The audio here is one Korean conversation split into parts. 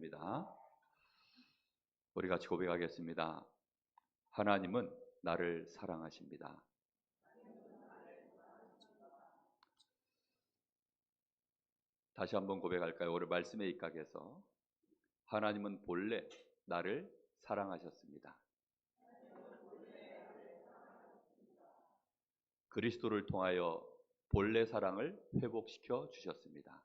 됩니다. 우리 같이 고백하겠습니다. 하나님은 나를 사랑하십니다. 다시 한번 고백할까요? 오늘 말씀에 입각해서 하나님은 본래 나를 사랑하셨습니다. 그리스도를 통하여 본래 사랑을 회복시켜 주셨습니다.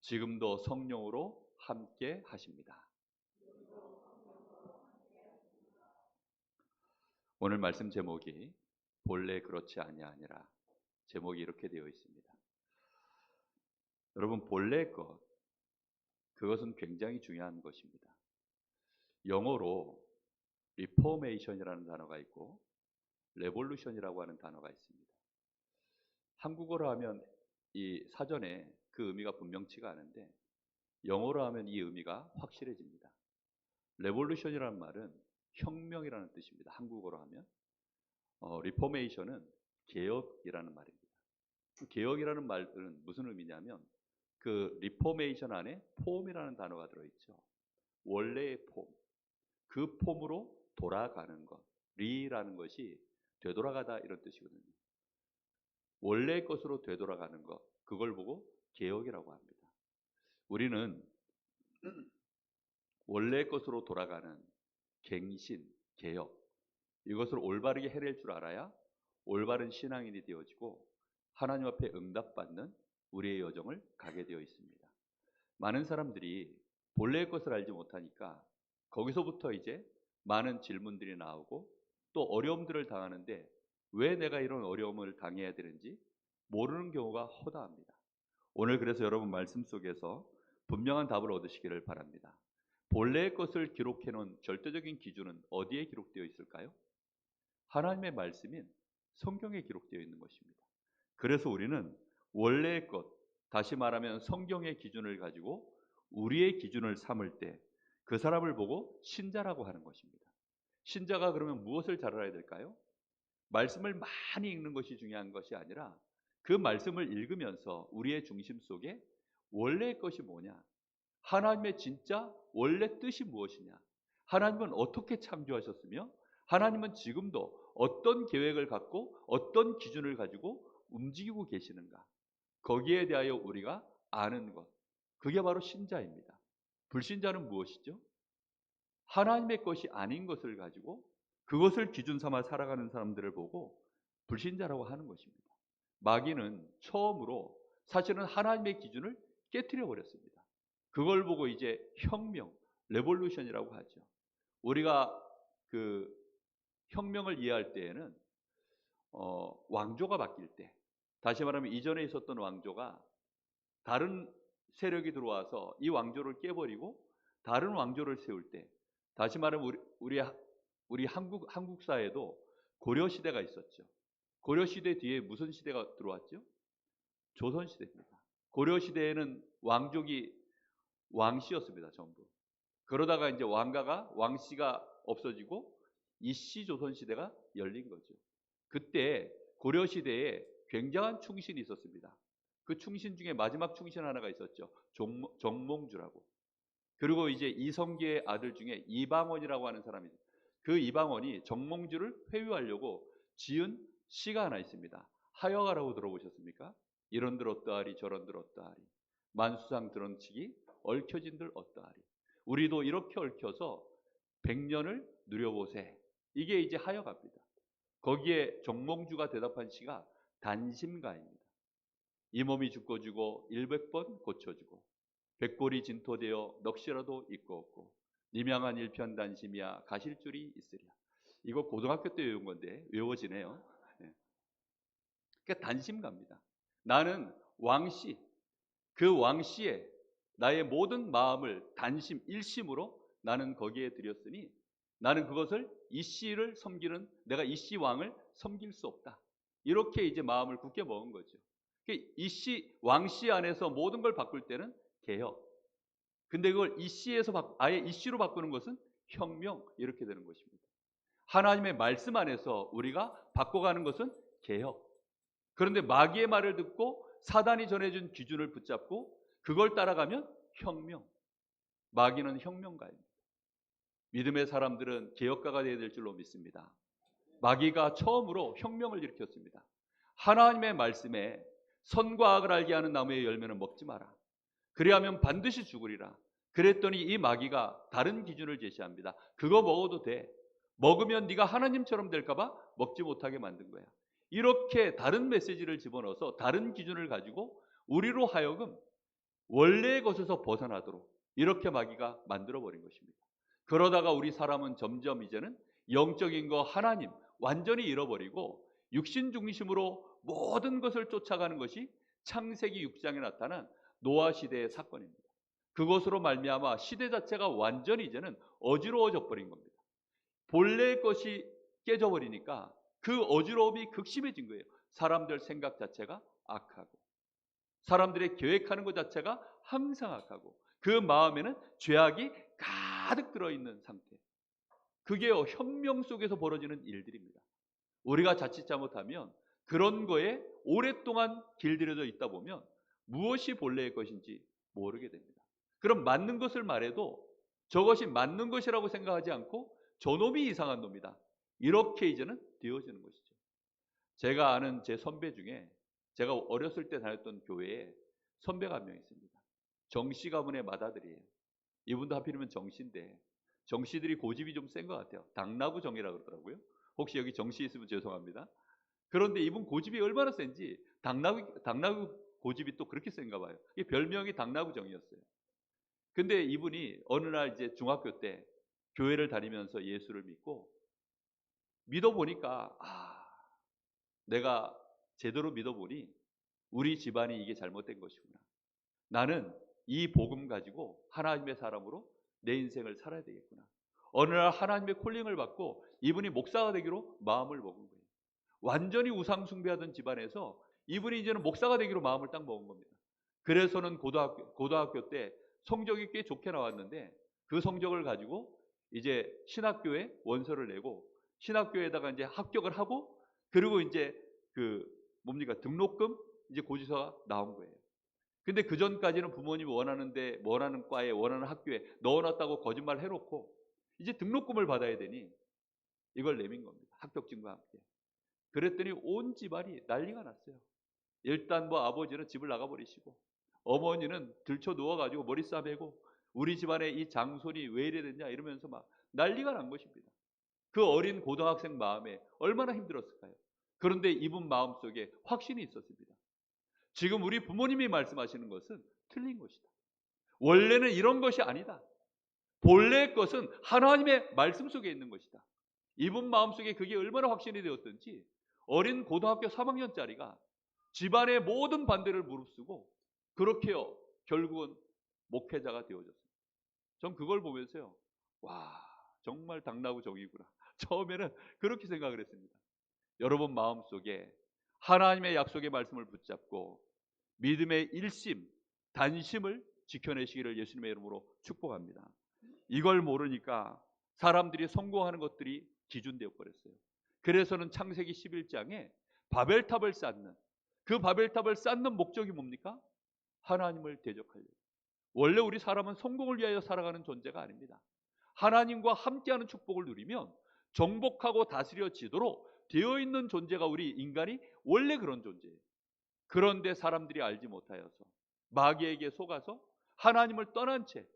지금도 성령으로 함께 하십니다. 오늘 말씀 제목이 본래 그렇지 아니하니라. 제목이 이렇게 되어 있습니다. 여러분, 본래 것, 그것은 굉장히 중요한 것입니다. 영어로 리포메이션이라는 단어가 있고 레볼루션이라고 하는 단어가 있습니다. 한국어로 하면 이 사전에 그 의미가 분명치가 않은데 영어로 하면 이 의미가 확실해집니다. 레볼루션이라는 말은 혁명이라는 뜻입니다. 한국어로 하면 리포메이션은 개혁이라는 말입니다. 개혁이라는 말은 무슨 의미냐면 그 리포메이션 안에 폼이라는 단어가 들어있죠. 원래의 폼, 그 폼으로 돌아가는 것, 리라는 것이 되돌아가다 이런 뜻이거든요. 원래의 것으로 되돌아가는 것, 그걸 보고 개혁이라고 합니다. 우리는 원래의 것으로 돌아가는 갱신, 개혁, 이것을 올바르게 해낼 줄 알아야 올바른 신앙인이 되어지고 하나님 앞에 응답받는 우리의 여정을 가게 되어 있습니다. 많은 사람들이 본래의 것을 알지 못하니까 거기서부터 이제 많은 질문들이 나오고 또 어려움들을 당하는데 왜 내가 이런 어려움을 당해야 되는지 모르는 경우가 허다합니다. 오늘 그래서 여러분 말씀 속에서 분명한 답을 얻으시기를 바랍니다. 본래의 것을 기록해 놓은 절대적인 기준은 어디에 기록되어 있을까요? 하나님의 말씀인 성경에 기록되어 있는 것입니다. 그래서 우리는 원래의 것, 다시 말하면 성경의 기준을 가지고 우리의 기준을 삼을 때 그 사람을 보고 신자라고 하는 것입니다. 신자가 그러면 무엇을 잘 알아야 될까요? 말씀을 많이 읽는 것이 중요한 것이 아니라 그 말씀을 읽으면서 우리의 중심 속에 원래의 것이 뭐냐, 하나님의 진짜 원래 뜻이 무엇이냐, 하나님은 어떻게 창조하셨으며 하나님은 지금도 어떤 계획을 갖고 어떤 기준을 가지고 움직이고 계시는가, 거기에 대하여 우리가 아는 것, 그게 바로 신자입니다. 불신자는 무엇이죠? 하나님의 것이 아닌 것을 가지고 그것을 기준 삼아 살아가는 사람들을 보고 불신자라고 하는 것입니다. 마귀는 처음으로 사실은 하나님의 기준을 깨트려 버렸습니다. 그걸 보고 이제 혁명, 레볼루션이라고 하죠. 우리가 그 혁명을 이해할 때에는 왕조가 바뀔 때, 다시 말하면 이전에 있었던 왕조가 다른 세력이 들어와서 이 왕조를 깨버리고 다른 왕조를 세울 때, 다시 말하면 우리 한국 사회도 고려 시대가 있었죠. 고려 시대 뒤에 무슨 시대가 들어왔죠? 조선 시대입니다. 고려 시대에는 왕씨였습니다, 전부. 그러다가 이제 왕씨가 없어지고 이씨 조선 시대가 열린 거죠. 그때 고려 시대에 굉장한 충신이 있었습니다. 그 충신 중에 마지막 충신 하나가 있었죠. 정몽주라고. 그리고 이제 이성계의 아들 중에 이방원이라고 하는 사람이 있어요. 그 이방원이 정몽주를 회유하려고 지은 시가 하나 있습니다. 하여가라고 들어보셨습니까? 이런들 어떠하리 저런들 어떠하리, 만수상 드런치기 얽혀진들 어떠하리. 우리도 이렇게 얽혀서 100년을 누려보세. 이게 이제 하여가입니다. 거기에 정몽주가 대답한 시가 단심가입니다. 이 몸이 죽고 주고 100번 고쳐주고 백골이 진토되어 넋이라도 있고 없고 님양한 일편단심이야 가실 줄이 있으랴. 이거 고등학교 때 외운 건데 외워지네요. 그러니까 단심가입니다. 나는 왕씨, 그 왕씨에 나의 모든 마음을 단심 일심으로 나는 거기에 드렸으니 나는 그것을 이씨를 섬기는, 내가 이씨 왕을 섬길 수 없다. 이렇게 이제 마음을 굳게 먹은 거죠. 이씨 왕씨 안에서 모든 걸 바꿀 때는 개혁. 근데 그걸 이씨에서 아예 이씨로 바꾸는 것은 혁명, 이렇게 되는 것입니다. 하나님의 말씀 안에서 우리가 바꿔가는 것은 개혁. 그런데 마귀의 말을 듣고 사단이 전해준 기준을 붙잡고 그걸 따라가면 혁명. 마귀는 혁명가입니다. 믿음의 사람들은 개혁가가 되어야 될 줄로 믿습니다. 마귀가 처음으로 혁명을 일으켰습니다. 하나님의 말씀에 선과 악을 알게 하는 나무의 열매는 먹지 마라. 그리하면 반드시 죽으리라. 그랬더니 이 마귀가 다른 기준을 제시합니다. 그거 먹어도 돼. 먹으면 네가 하나님처럼 될까 봐 먹지 못하게 만든 거야. 이렇게 다른 메시지를 집어넣어서 다른 기준을 가지고 우리로 하여금 원래의 것에서 벗어나도록 이렇게 마귀가 만들어버린 것입니다. 그러다가 우리 사람은 점점 이제는 영적인 거 하나님 완전히 잃어버리고 육신 중심으로 모든 것을 쫓아가는 것이 창세기 6장에 나타난 노아 시대의 사건입니다. 그것으로 말미암아 시대 자체가 완전히 이제는 어지러워져 버린 겁니다. 본래의 것이 깨져버리니까 그 어지러움이 극심해진 거예요. 사람들 생각 자체가 악하고 사람들의 계획하는 것 자체가 항상 악하고 그 마음에는 죄악이 가득 들어있는 상태. 그게 혁명 속에서 벌어지는 일들입니다. 우리가 자칫 잘못하면 그런 거에 오랫동안 길들여져 있다 보면 무엇이 본래의 것인지 모르게 됩니다. 그럼 맞는 것을 말해도 저것이 맞는 것이라고 생각하지 않고 저놈이 이상한 놈이다. 이렇게 이제는 되어지는 것이죠. 제가 아는 제 선배 중에 제가 어렸을 때 다녔던 교회에 선배가 한 명 있습니다. 정씨 가문의 맏아들이에요. 이분도 하필이면 정씨인데 정씨들이 고집이 좀 센 것 같아요. 당나구 정이라고 그러더라고요. 혹시 여기 정씨 있으면 죄송합니다. 그런데 이분 고집이 얼마나 센지 당나구 고집이 또 그렇게 센가 봐요. 이 별명이 당나구 정이었어요. 근데 이분이 어느 날 이제 중학교 때 교회를 다니면서 예수를 믿고 믿어보니까 내가 제대로 믿어보니 우리 집안이 이게 잘못된 것이구나. 나는 이 복음 가지고 하나님의 사람으로 내 인생을 살아야 되겠구나. 어느 날 하나님의 콜링을 받고 이분이 목사가 되기로 마음을 먹은 거예요. 완전히 우상 숭배하던 집안에서 이분이 이제는 목사가 되기로 마음을 딱 먹은 겁니다. 그래서는 고등학교 때 성적이 꽤 좋게 나왔는데 그 성적을 가지고 이제 신학교에 원서를 내고 신학교에다가 이제 합격을 하고 그리고 이제 등록금 이제 고지서가 나온 거예요. 근데 그 전까지는 부모님이 원하는데 원하는 과에 원하는 학교에 넣어놨다고 거짓말 해놓고 이제 등록금을 받아야 되니 이걸 내민 겁니다. 합격증과 함께. 그랬더니 온 집안이 난리가 났어요. 일단 뭐 아버지는 집을 나가버리시고 어머니는 들쳐 누워가지고 머리 싸매고 우리 집안에 이 장손이 왜 이래 됐냐 이러면서 막 난리가 난 것입니다. 그 어린 고등학생 마음에 얼마나 힘들었을까요? 그런데 이분 마음속에 확신이 있었습니다. 지금 우리 부모님이 말씀하시는 것은 틀린 것이다. 원래는 이런 것이 아니다. 본래의 것은 하나님의 말씀 속에 있는 것이다. 이분 마음속에 그게 얼마나 확신이 되었든지 어린 고등학교 3학년짜리가 집안의 모든 반대를 무릅쓰고 그렇게요 결국은 목회자가 되어졌습니다. 전 그걸 보면서요 와 정말 당나구 정이구나. 처음에는 그렇게 생각을 했습니다. 여러분 마음속에 하나님의 약속의 말씀을 붙잡고 믿음의 일심, 단심을 지켜내시기를 예수님의 이름으로 축복합니다. 이걸 모르니까 사람들이 성공하는 것들이 기준되어 버렸어요. 그래서는 창세기 11장에 바벨탑을 쌓는 그 바벨탑을 쌓는 목적이 뭡니까? 하나님을 대적하려고. 원래 우리 사람은 성공을 위하여 살아가는 존재가 아닙니다. 하나님과 함께하는 축복을 누리면 정복하고 다스려지도록 되어 있는 존재가 우리 인간이 원래 그런 존재예요. 그런데 사람들이 알지 못하여서 마귀에게 속아서 하나님을 떠난 채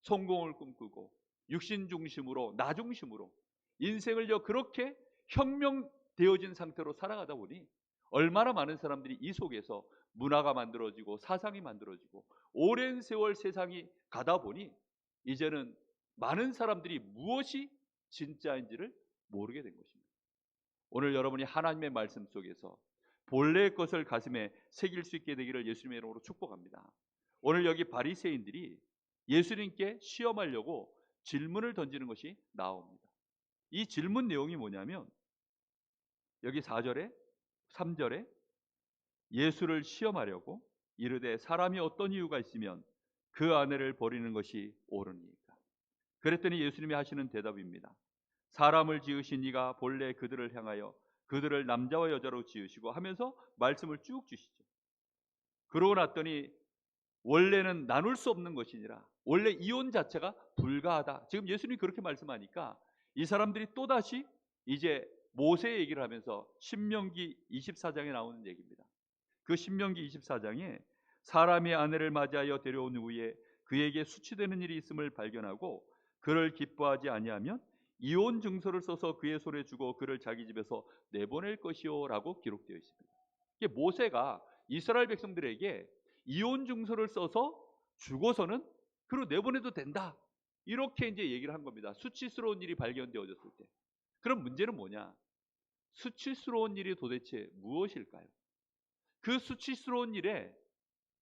성공을 꿈꾸고 육신 중심으로 나 중심으로 인생을요 그렇게 혁명되어진 상태로 살아가다 보니 얼마나 많은 사람들이 이 속에서 문화가 만들어지고 사상이 만들어지고 오랜 세월 세상이 가다 보니 이제는 많은 사람들이 무엇이 진짜인지를 모르게 된 것입니다. 오늘 여러분이 하나님의 말씀 속에서 본래의 것을 가슴에 새길 수 있게 되기를 예수님의 이름으로 축복합니다. 오늘 여기 바리새인들이 예수님께 시험하려고 질문을 던지는 것이 나옵니다. 이 질문 내용이 뭐냐면 여기 4절에 3절에 예수를 시험하려고 이르되 사람이 어떤 이유가 있으면 그 아내를 버리는 것이 옳으니까. 그랬더니 예수님이 하시는 대답입니다. 사람을 지으신 이가 본래 그들을 향하여 그들을 남자와 여자로 지으시고 하면서 말씀을 쭉 주시죠. 그러고 났더니 원래는 나눌 수 없는 것이니라. 원래 이혼 자체가 불가하다. 지금 예수님이 그렇게 말씀하니까 이 사람들이 또다시 이제 모세 얘기를 하면서 신명기 24장에 나오는 얘기입니다. 그 신명기 24장에 사람이 아내를 맞이하여 데려온 후에 그에게 수치되는 일이 있음을 발견하고 그를 기뻐하지 아니하면 이혼 증서를 써서 그의 손에 주고 그를 자기 집에서 내보낼 것이요라고 기록되어 있습니다. 이게 모세가 이스라엘 백성들에게 이혼 증서를 써서 주고서는 그로 내보내도 된다. 이렇게 이제 얘기를 한 겁니다. 수치스러운 일이 발견되어졌을 때. 그럼 문제는 뭐냐? 수치스러운 일이 도대체 무엇일까요? 그 수치스러운 일에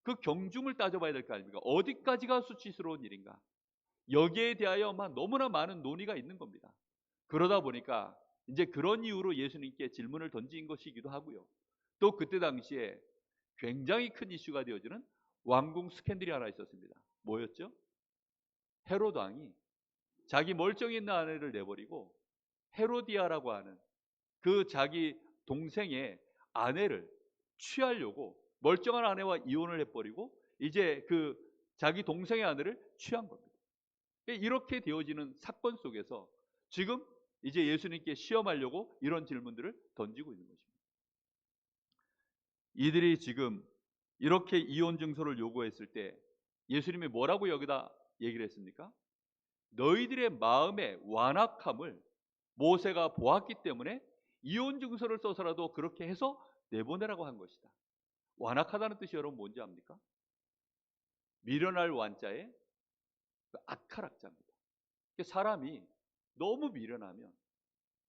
그 경중을 따져봐야 될 거 아닙니까? 어디까지가 수치스러운 일인가? 여기에 대하여 너무나 많은 논의가 있는 겁니다. 그러다 보니까 이제 그런 이유로 예수님께 질문을 던진 것이기도 하고요. 또 그때 당시에 굉장히 큰 이슈가 되어지는 왕궁 스캔들이 하나 있었습니다. 뭐였죠? 헤롯 왕이 자기 멀쩡히 있는 아내를 내버리고 헤로디아라고 하는 그 자기 동생의 아내를 취하려고 멀쩡한 아내와 이혼을 해버리고 이제 그 자기 동생의 아내를 취한 겁니다. 이렇게 되어지는 사건 속에서 지금 이제 예수님께 시험하려고 이런 질문들을 던지고 있는 것입니다. 이들이 지금 이렇게 이혼 증서를 요구했을 때 예수님이 뭐라고 여기다 얘기를 했습니까? 너희들의 마음의 완악함을 모세가 보았기 때문에 이혼 증서를 써서라도 그렇게 해서 내보내라고 한 것이다. 완악하다는 뜻이 여러분 뭔지 압니까? 미련할 완자에 악할 악자입니다. 사람이 너무 미련하면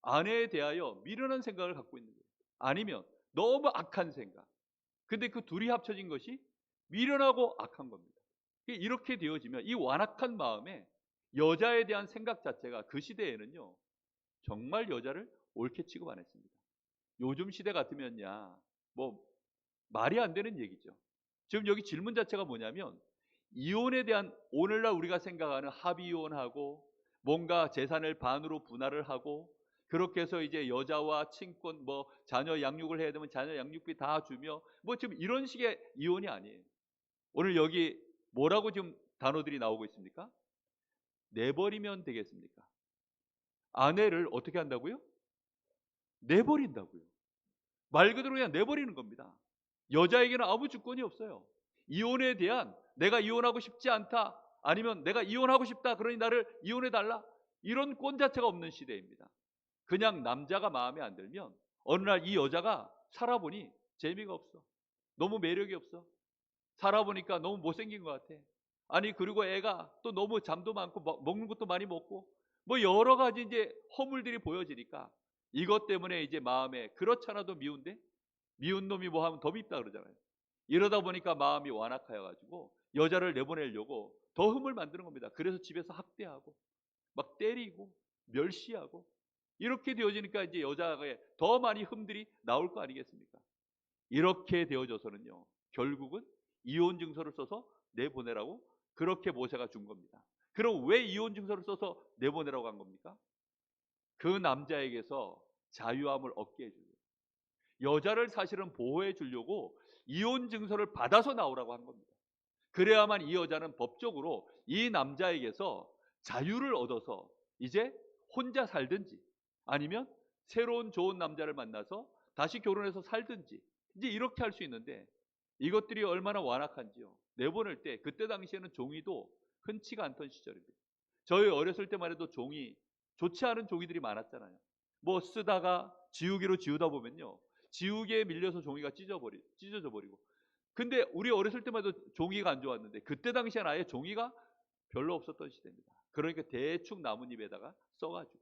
아내에 대하여 미련한 생각을 갖고 있는 거예요. 아니면 너무 악한 생각. 근데 그 둘이 합쳐진 것이 미련하고 악한 겁니다. 이렇게 되어지면 이 완악한 마음에 여자에 대한 생각 자체가 그 시대에는요 정말 여자를 옳게 취급 안 했습니다. 요즘 시대 같으면야 뭐 말이 안 되는 얘기죠. 지금 여기 질문 자체가 뭐냐면 이혼에 대한 오늘날 우리가 생각하는 합의 이혼하고 뭔가 재산을 반으로 분할을 하고 그렇게 해서 이제 여자와 친권 뭐 자녀 양육을 해야 되면 자녀 양육비 다 주며 뭐 지금 이런 식의 이혼이 아니에요. 오늘 여기 뭐라고 지금 단어들이 나오고 있습니까? 내버리면 되겠습니까? 아내를 어떻게 한다고요? 내버린다고요. 말 그대로 그냥 내버리는 겁니다. 여자에게는 아무 주권이 없어요. 이혼에 대한 내가 이혼하고 싶지 않다 아니면 내가 이혼하고 싶다 그러니 나를 이혼해달라 이런 권 자체가 없는 시대입니다. 그냥 남자가 마음에 안 들면 어느 날 이 여자가 살아보니 재미가 없어. 너무 매력이 없어. 살아보니까 너무 못생긴 것 같아. 아니 그리고 애가 또 너무 잠도 많고 먹는 것도 많이 먹고 뭐 여러 가지 이제 허물들이 보여지니까 이것 때문에 이제 마음에 그렇잖아도 미운데 미운 놈이 뭐 하면 더 밉다 그러잖아요. 이러다 보니까 마음이 완악하여 가지고 여자를 내보내려고 더 흠을 만드는 겁니다. 그래서 집에서 학대하고 막 때리고 멸시하고 이렇게 되어지니까 이제 여자에 더 많이 흠들이 나올 거 아니겠습니까? 이렇게 되어져서는요 결국은 이혼 증서를 써서 내보내라고 그렇게 모세가 준 겁니다. 그럼 왜 이혼 증서를 써서 내보내라고 한 겁니까? 그 남자에게서 자유함을 얻게 해주려고, 여자를 사실은 보호해 주려고 이혼 증서를 받아서 나오라고 한 겁니다. 그래야만 이 여자는 법적으로 이 남자에게서 자유를 얻어서 이제 혼자 살든지 아니면 새로운 좋은 남자를 만나서 다시 결혼해서 살든지 이제 이렇게 할 수 있는데 이것들이 얼마나 완악한지요. 내보낼 때 그때 당시에는 종이도 흔치가 않던 시절입니다. 저희 어렸을 때만 해도 종이 좋지 않은 종이들이 많았잖아요. 뭐 쓰다가 지우개로 지우다 보면요 지우개에 밀려서 종이가 찢어져 버리고 근데 우리 어렸을 때만 해도 종이가 안 좋았는데 그때 당시에는 아예 종이가 별로 없었던 시대입니다. 그러니까 대충 나뭇잎에다가 써가지고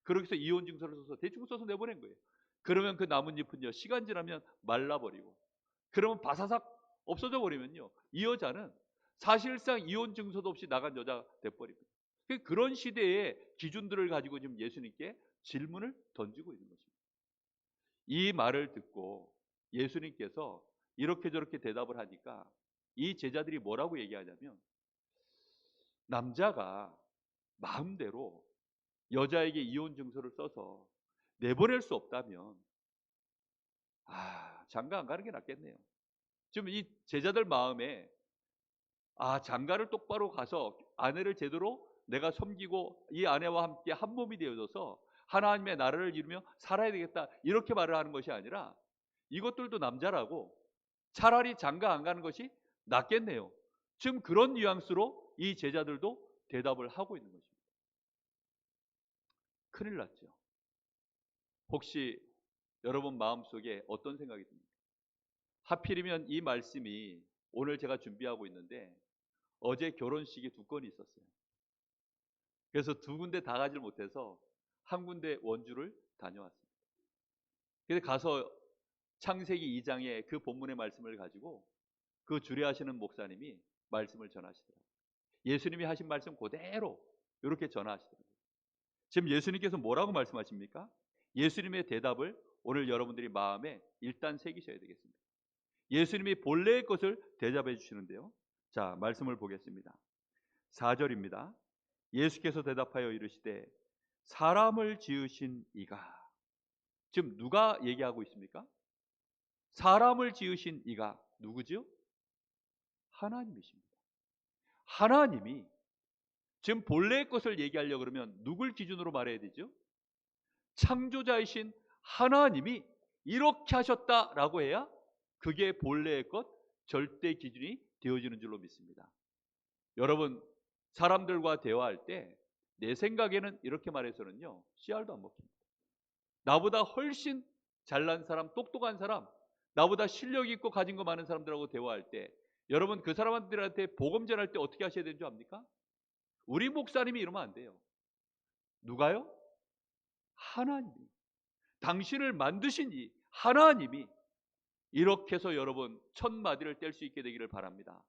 그렇게 해서 이혼 증서를 써서 대충 써서 내보낸 거예요. 그러면 그 나뭇잎은요 시간 지나면 말라버리고 그러면 바사삭 없어져 버리면요 이 여자는 사실상 이혼 증서도 없이 나간 여자가 돼버립니다. 그런 시대의 기준들을 가지고 지금 예수님께 질문을 던지고 있는 것입니다. 이 말을 듣고 예수님께서 이렇게 저렇게 대답을 하니까 이 제자들이 뭐라고 얘기하냐면 남자가 마음대로 여자에게 이혼 증서를 써서 내보낼 수 없다면 장가 안 가는 게 낫겠네요. 지금 이 제자들 마음에 장가를 똑바로 가서 아내를 제대로 내가 섬기고 이 아내와 함께 한 몸이 되어져서 하나님의 나라를 이루며 살아야 되겠다, 이렇게 말을 하는 것이 아니라 이것들도 남자라고 차라리 장가 안 가는 것이 낫겠네요. 지금 그런 뉘앙스로 이 제자들도 대답을 하고 있는 것입니다. 큰일 났죠. 혹시 여러분 마음속에 어떤 생각이 듭니까? 하필이면 이 말씀이 오늘 제가 준비하고 있는데 어제 결혼식이 2건이 있었어요. 그래서 2군데 다 가지를 못해서 한 군데 원주를 다녀왔습니다. 그래서 가서 창세기 2장의 그 본문의 말씀을 가지고 그 주례하시는 목사님이 말씀을 전하시더라고요. 예수님이 하신 말씀 그대로 이렇게 전하시더라고요. 지금 예수님께서 뭐라고 말씀하십니까? 예수님의 대답을 오늘 여러분들이 마음에 일단 새기셔야 되겠습니다. 예수님이 본래의 것을 대답해 주시는데요. 자, 말씀을 보겠습니다. 4절입니다. 예수께서 대답하여 이르시되 사람을 지으신 이가, 지금 누가 얘기하고 있습니까? 사람을 지으신 이가 누구죠? 하나님이십니다. 하나님이 지금 본래의 것을 얘기하려고 그러면 누굴 기준으로 말해야 되죠? 창조자이신 하나님이 이렇게 하셨다라고 해야 그게 본래의 것, 절대 기준이 되어지는 줄로 믿습니다. 여러분, 사람들과 대화할 때 내 생각에는 이렇게 말해서는요, 씨알도 안 먹힙니다. 나보다 훨씬 잘난 사람, 똑똑한 사람, 나보다 실력 있고 가진 거 많은 사람들하고 대화할 때 여러분 그 사람들한테 복음 전할 때 어떻게 하셔야 되는 줄 압니까? 우리 목사님이 이러면 안 돼요. 누가요? 하나님이, 당신을 만드신 이 하나님이 이렇게 해서 여러분 첫 마디를 뗄 수 있게 되기를 바랍니다.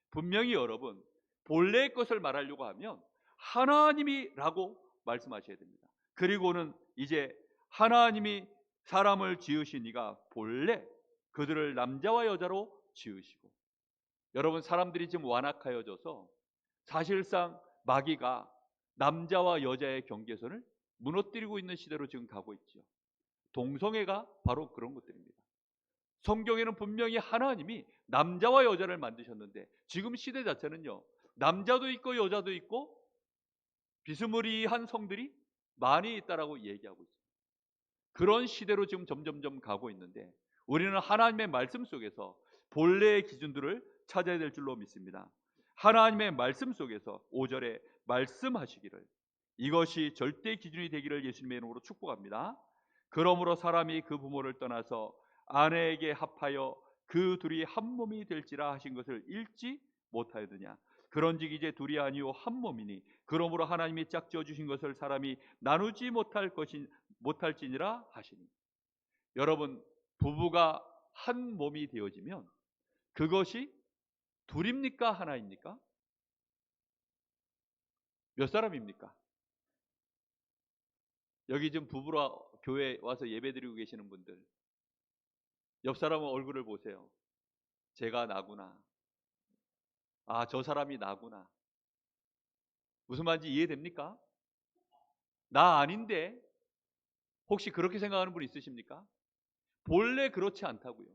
분명히 여러분 본래의 것을 말하려고 하면 하나님이라고 말씀하셔야 됩니다. 그리고는 이제 하나님이 사람을 지으신 이가 본래 그들을 남자와 여자로 지으시고, 여러분 사람들이 지금 완악하여져서 사실상 마귀가 남자와 여자의 경계선을 무너뜨리고 있는 시대로 지금 가고 있죠. 동성애가 바로 그런 것들입니다. 성경에는 분명히 하나님이 남자와 여자를 만드셨는데 지금 시대 자체는요, 남자도 있고 여자도 있고 비스무리한 성들이 많이 있다라고 얘기하고 있습니다. 그런 시대로 지금 점점점 가고 있는데 우리는 하나님의 말씀 속에서 본래의 기준들을 찾아야 될 줄로 믿습니다. 하나님의 말씀 속에서 5절에 말씀하시기를 이것이 절대 기준이 되기를 예수님의 이름으로 축복합니다. 그러므로 사람이 그 부모를 떠나서 아내에게 합하여 그 둘이 한 몸이 될지라 하신 것을 읽지 못하였느냐. 그런즉 이제 둘이 아니요 한 몸이니 그러므로 하나님이 짝지어 주신 것을 사람이 나누지 못할지니라 하시니. 여러분, 부부가 한 몸이 되어지면 그것이 둘입니까? 하나입니까? 몇 사람입니까? 여기 지금 부부로 교회 와서 예배드리고 계시는 분들, 옆 사람의 얼굴을 보세요. 제가 나구나. 저 사람이 나구나. 무슨 말인지 이해됩니까? 나 아닌데. 혹시 그렇게 생각하는 분 있으십니까? 본래 그렇지 않다고요.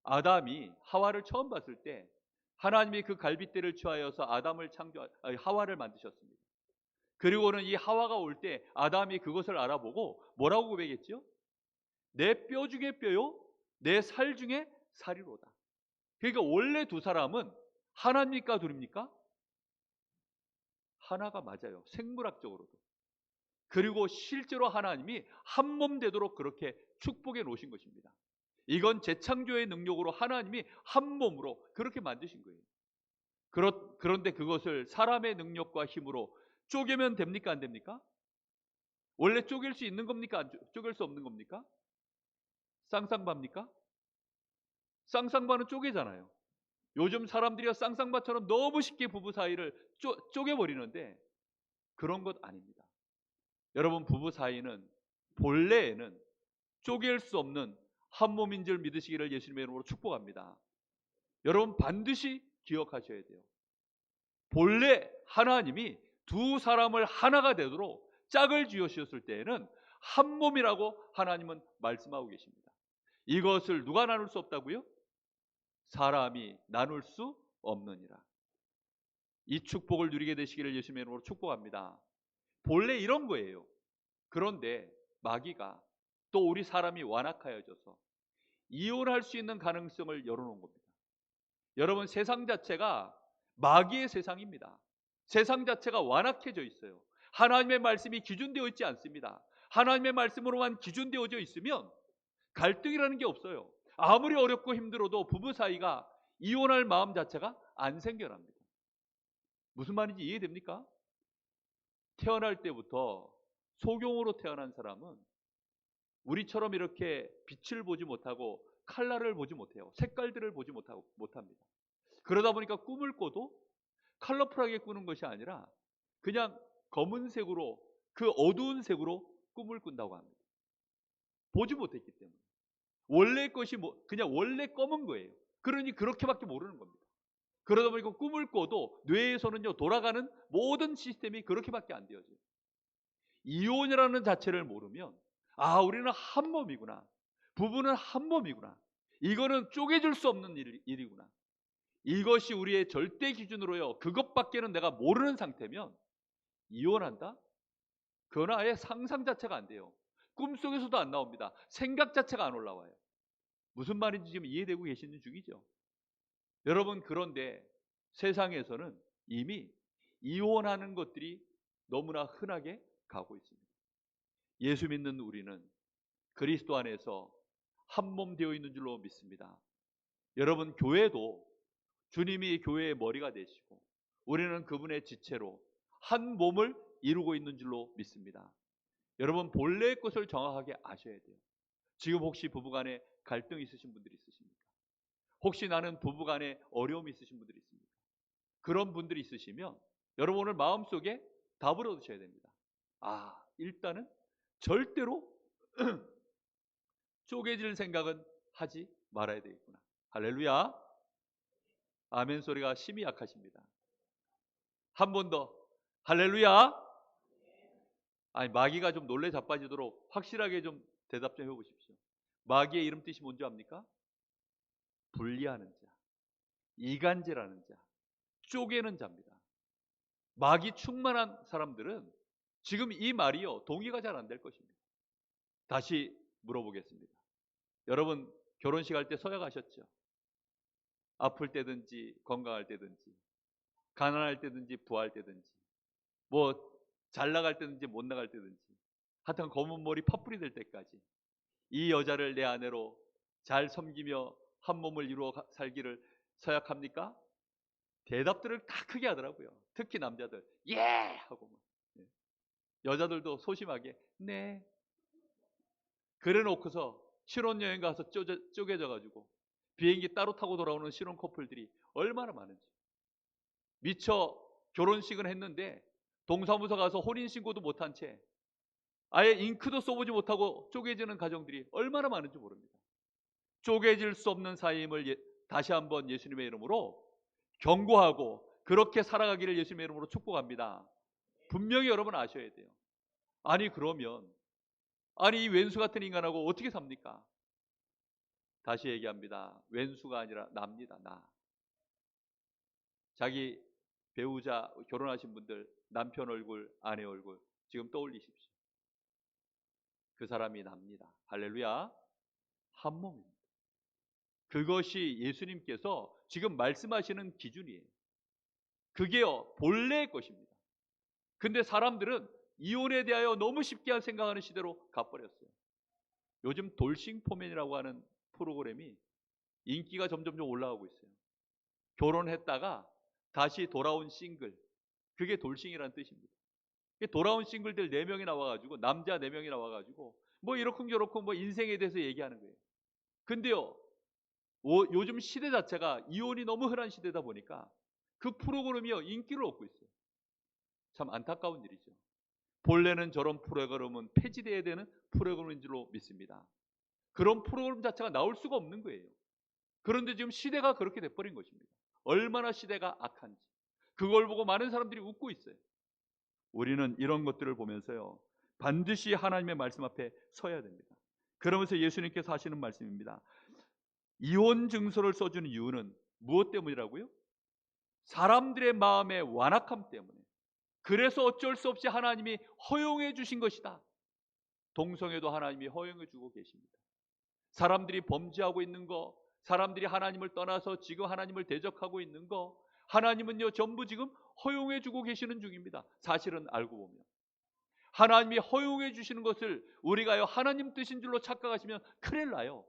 아담이 하와를 처음 봤을 때 하나님이 그 갈빗대를 취하여서 하와를 만드셨습니다. 그리고는 이 하와가 올 때 아담이 그것을 알아보고 뭐라고 고백했죠? 내 뼈 중에 뼈요, 내 살 중에 살이로다. 그러니까 원래 두 사람은 하나입니까? 둘입니까? 하나가 맞아요. 생물학적으로도. 그리고 실제로 하나님이 한 몸 되도록 그렇게 축복해 놓으신 것입니다. 이건 재창조의 능력으로 하나님이 한 몸으로 그렇게 만드신 거예요. 그런데 그것을 사람의 능력과 힘으로 쪼개면 됩니까? 안 됩니까? 원래 쪼갤 수 있는 겁니까? 쪼갤 수 없는 겁니까? 쌍쌍바입니까? 쌍쌍바는 쪼개잖아요. 요즘 사람들이 쌍쌍바처럼 너무 쉽게 부부 사이를 쪼개버리는데 그런 것 아닙니다. 여러분, 부부 사이는 본래에는 쪼갤 수 없는 한 몸인 줄 믿으시기를 예수님의 이름으로 축복합니다. 여러분 반드시 기억하셔야 돼요. 본래 하나님이 두 사람을 하나가 되도록 짝을 지으셨을 때에는 한 몸이라고 하나님은 말씀하고 계십니다. 이것을 누가 나눌 수 없다고요? 사람이 나눌 수 없느니라. 이 축복을 누리게 되시기를 예수님의 이름으로 축복합니다. 본래 이런 거예요. 그런데 마귀가 또 우리 사람이 완악하여져서 이혼할 수 있는 가능성을 열어놓은 겁니다. 여러분, 세상 자체가 마귀의 세상입니다. 세상 자체가 완악해져 있어요. 하나님의 말씀이 기준되어 있지 않습니다. 하나님의 말씀으로만 기준되어져 있으면 갈등이라는 게 없어요. 아무리 어렵고 힘들어도 부부 사이가 이혼할 마음 자체가 안 생겨납니다. 무슨 말인지 이해됩니까? 태어날 때부터 소경으로 태어난 사람은 우리처럼 이렇게 빛을 보지 못하고 칼라를 보지 못해요. 색깔들을 보지 못합니다. 그러다 보니까 꿈을 꿔도 컬러풀하게 꾸는 것이 아니라 그냥 검은색으로, 그 어두운 색으로 꿈을 꾼다고 합니다. 보지 못했기 때문에. 원래 것이 그냥 원래 검은 거예요. 그러니 그렇게밖에 모르는 겁니다. 그러다 보니까 꿈을 꿔도 뇌에서는요, 돌아가는 모든 시스템이 그렇게밖에 안 되어져요. 이혼이라는 자체를 모르면 아, 우리는 한 몸이구나. 부부는 한 몸이구나. 이거는 쪼개질 수 없는 일이구나. 이것이 우리의 절대 기준으로요, 그것밖에는 내가 모르는 상태면 이혼한다? 그건 아예 상상 자체가 안 돼요. 꿈속에서도 안 나옵니다. 생각 자체가 안 올라와요. 무슨 말인지 지금 이해되고 계시는 중이죠? 여러분, 그런데 세상에서는 이미 이혼하는 것들이 너무나 흔하게 가고 있습니다. 예수 믿는 우리는 그리스도 안에서 한 몸 되어 있는 줄로 믿습니다. 여러분, 교회도 주님이 교회의 머리가 되시고 우리는 그분의 지체로 한 몸을 이루고 있는 줄로 믿습니다. 여러분, 본래의 것을 정확하게 아셔야 돼요. 지금 혹시 부부간에 갈등이 있으신 분들이 있으십니까? 혹시 나는 부부간에 어려움이 있으신 분들이 있습니까? 그런 분들이 있으시면 여러분, 오늘 마음속에 답을 얻으셔야 됩니다. 아, 일단은 절대로 쪼개질 생각은 하지 말아야 되겠구나. 할렐루야. 아멘 소리가 심히 약하십니다. 한 번 더. 할렐루야. 아니, 마귀가 좀 놀래 자빠지도록 확실하게 좀 대답 좀 해보십시오. 마귀의 이름 뜻이 뭔지 압니까? 분리하는 자, 이간질하는 자, 쪼개는 자입니다. 마귀 충만한 사람들은 지금 이 말이요, 동의가 잘 안 될 것입니다. 다시 물어보겠습니다. 여러분, 결혼식 할 때 서약하셨죠? 아플 때든지 건강할 때든지 가난할 때든지 부할 때든지 뭐 잘 나갈 때든지 못 나갈 때든지 하여튼 검은 머리 팥불이 될 때까지 이 여자를 내 아내로 잘 섬기며 한 몸을 이루어 살기를 서약합니까? 대답들을 다 크게 하더라고요. 특히 남자들 예! 하고 막. 여자들도 소심하게 네. 그래 놓고서 신혼여행 가서 쪼개져 가지고 비행기 따로 타고 돌아오는 신혼 커플들이 얼마나 많은지. 미처 결혼식은 했는데 동사무소 가서 혼인신고도 못한 채 아예 잉크도 써보지 못하고 쪼개지는 가정들이 얼마나 많은지 모릅니다. 쪼개질 수 없는 사이임을 다시 한번 예수님의 이름으로 경고하고 그렇게 살아가기를 예수님의 이름으로 축복합니다. 분명히 여러분 아셔야 돼요. 아니, 그러면 이 왼수 같은 인간하고 어떻게 삽니까? 다시 얘기합니다. 왼수가 아니라 납니다. 나. 자기 배우자, 결혼하신 분들 남편 얼굴, 아내 얼굴 지금 떠올리십시오. 그 사람이 납니다. 할렐루야. 한 몸입니다. 그것이 예수님께서 지금 말씀하시는 기준이에요. 그게요, 본래의 것입니다. 근데 사람들은 이혼에 대하여 너무 쉽게 생각하는 시대로 가버렸어요. 요즘 돌싱포맨이라고 하는 프로그램이 인기가 점점 올라가고 있어요. 결혼했다가 다시 돌아온 싱글, 그게 돌싱이라는 뜻입니다. 돌아온 싱글들 4명이 나와가지고, 남자 4명이 나와가지고 뭐 이러쿵저러쿵 뭐 인생에 대해서 얘기하는 거예요. 근데요, 요즘 시대 자체가 이혼이 너무 흔한 시대다 보니까 그 프로그램이요, 인기를 얻고 있어요. 참 안타까운 일이죠. 본래는 저런 프로그램은 폐지돼야 되는 프로그램인 줄로 믿습니다. 그런 프로그램 자체가 나올 수가 없는 거예요. 그런데 지금 시대가 그렇게 돼버린 것입니다. 얼마나 시대가 악한지. 그걸 보고 많은 사람들이 웃고 있어요. 우리는 이런 것들을 보면서요, 반드시 하나님의 말씀 앞에 서야 됩니다. 그러면서 예수님께서 하시는 말씀입니다. 이혼 증서를 써주는 이유는 무엇 때문이라고요? 사람들의 마음의 완악함 때문에. 그래서 어쩔 수 없이 하나님이 허용해 주신 것이다. 동성애도 하나님이 허용해 주고 계십니다. 사람들이 범죄하고 있는 거, 사람들이 하나님을 떠나서 지금 하나님을 대적하고 있는 거, 하나님은요 전부 지금 허용해 주고 계시는 중입니다. 사실은 알고 보면 하나님이 허용해 주시는 것을 우리가요 하나님 뜻인 줄로 착각하시면 큰일 나요.